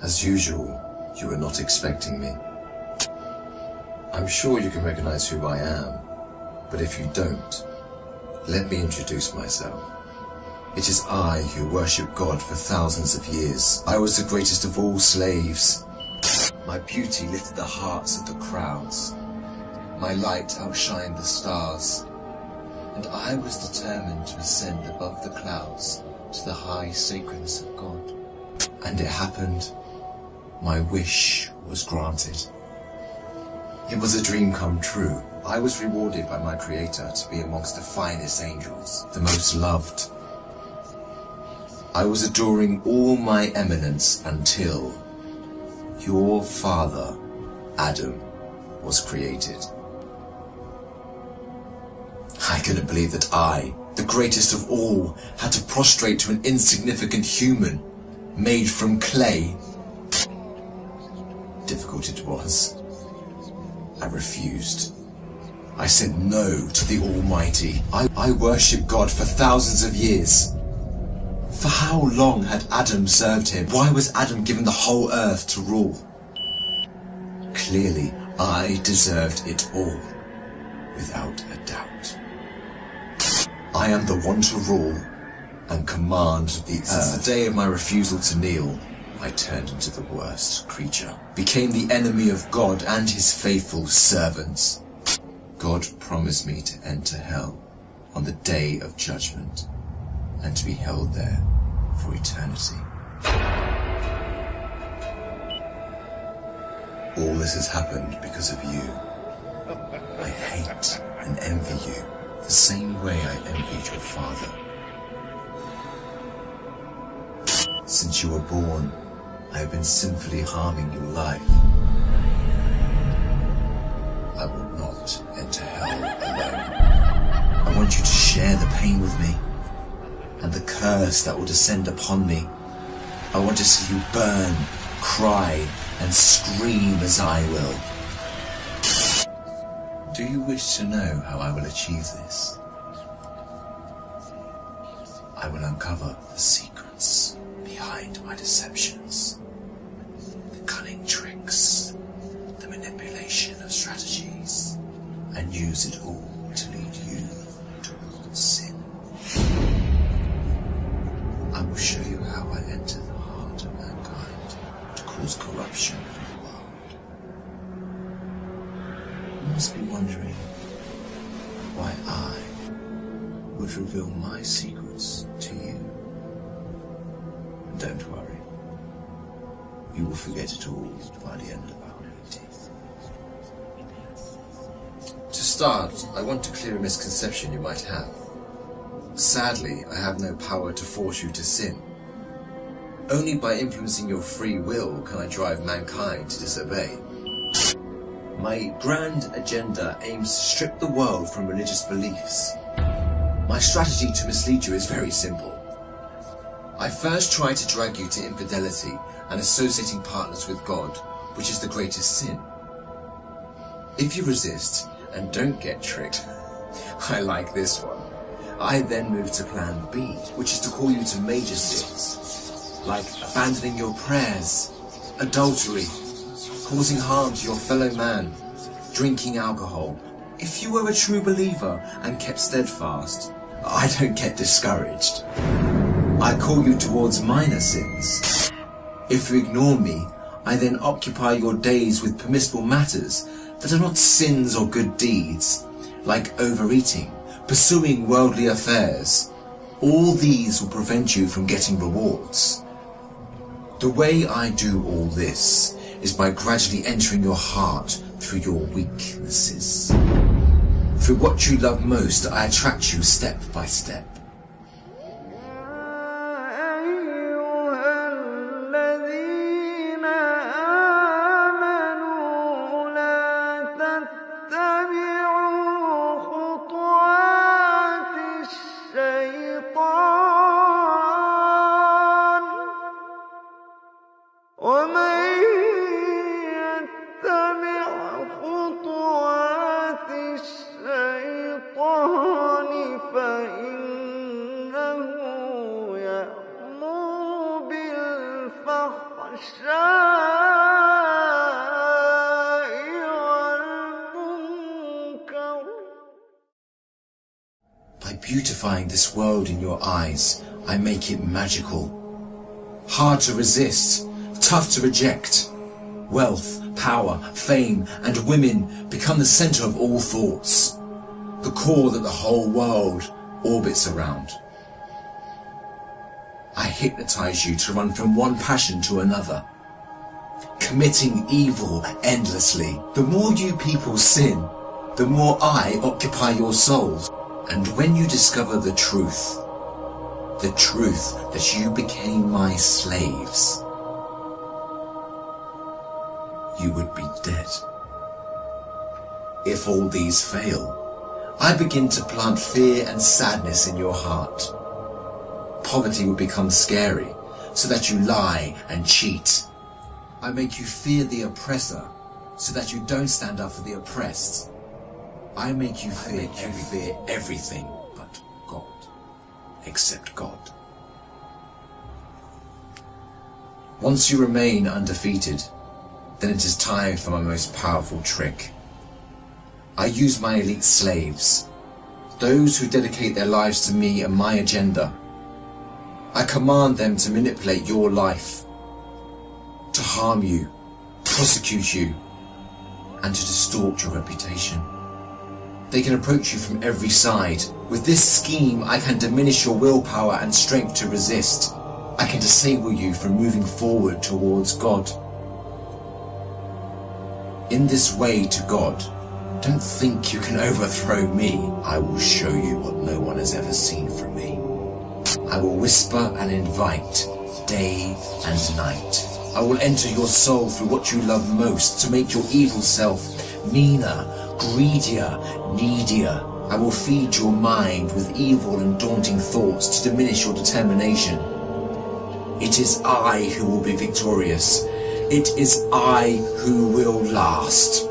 As usual, you were not expecting me. I'm sure you can recognize who I am, but if you don't, let me introduce myself. It is I who worship God for thousands of years. I was the greatest of all slaves. My beauty lifted the hearts of the crowds. My light outshined the stars. And I was determined to ascend above the clouds to the high sacredness of God. And it happened. My wish was granted. It was a dream come true. I was rewarded by my Creator to be amongst the finest angels, the most loved. I was adoring all my eminence until your father, Adam, was created. I couldn't believe that I, the greatest of all, had to prostrate to an insignificant human made from clay. Difficult it was. I refused. I said no to the Almighty. I worshipped God for thousands of years. For how long had Adam served him? Why was Adam given the whole earth to rule? Clearly, I deserved it all, without a doubt. I am the one to rule and command the earth. Since the day of my refusal to kneel, I turned into the worst creature, became the enemy of God and his faithful servants. God promised me to enter hell on the day of judgment and to be held there for eternity. All this has happened because of you. I hate and envy you the same way I envied your father. Since you were born, I have been sinfully harming your life. I will not enter hell alone. I want you to share the pain with me and the curse that will descend upon me. I want to see you burn, cry, and scream as I will. Do you wish to know how I will achieve this? I will uncover the secrets behind my deceptions, the cunning tricks, the manipulation of strategies, and use it all to lead you towards sin. I will show you how I enter the heart of mankind to cause corruption in the world. You must be wondering why I would reveal my secrets to you. Don't worry. You will forget it all by the end of our meeting. To start, I want to clear a misconception you might have. Sadly, I have no power to force you to sin. Only by influencing your free will can I drive mankind to disobey. My grand agenda aims to strip the world from religious beliefs. My strategy to mislead you is very simple. I first try to drag you to infidelity and associating partners with God, which is the greatest sin. If you resist and don't get tricked, I like this one. I then move to plan B, which is to call you to major sins, like abandoning your prayers, adultery, causing harm to your fellow man, drinking alcohol. If you were a true believer and kept steadfast, I don't get discouraged. I call you towards minor sins. If you ignore me, I then occupy your days with permissible matters that are not sins or good deeds, like overeating, pursuing worldly affairs. All these will prevent you from getting rewards. The way I do all this is by gradually entering your heart through your weaknesses. Through what you love most, I attract you step by step. فإن Beautifying this world in your eyes, I make it magical. Hard to resist, tough to reject. Wealth, power, fame, and women become the center of all thoughts, the core that the whole world orbits around. I hypnotize you to run from one passion to another, committing evil endlessly. The more you people sin, the more I occupy your souls. And when you discover the truth that you became my slaves, you would be dead. If all these fail, I begin to plant fear and sadness in your heart. Poverty will become scary, so that you lie and cheat. I make you fear the oppressor, so that you don't stand up for the oppressed. I make you fear everything but God, except God. Once you remain undefeated, then it is time for my most powerful trick. I use my elite slaves, those who dedicate their lives to me and my agenda. I command them to manipulate your life, to harm you, prosecute you, and to distort your reputation. They can approach you from every side. With this scheme, I can diminish your willpower and strength to resist. I can disable you from moving forward towards God. In this way to God, don't think you can overthrow me. I will show you what no one has ever seen from me. I will whisper and invite, day and night. I will enter your soul through what you love most to make your evil self meaner, greedier, needier. I will feed your mind with evil and daunting thoughts to diminish your determination. It is I who will be victorious. It is I who will last.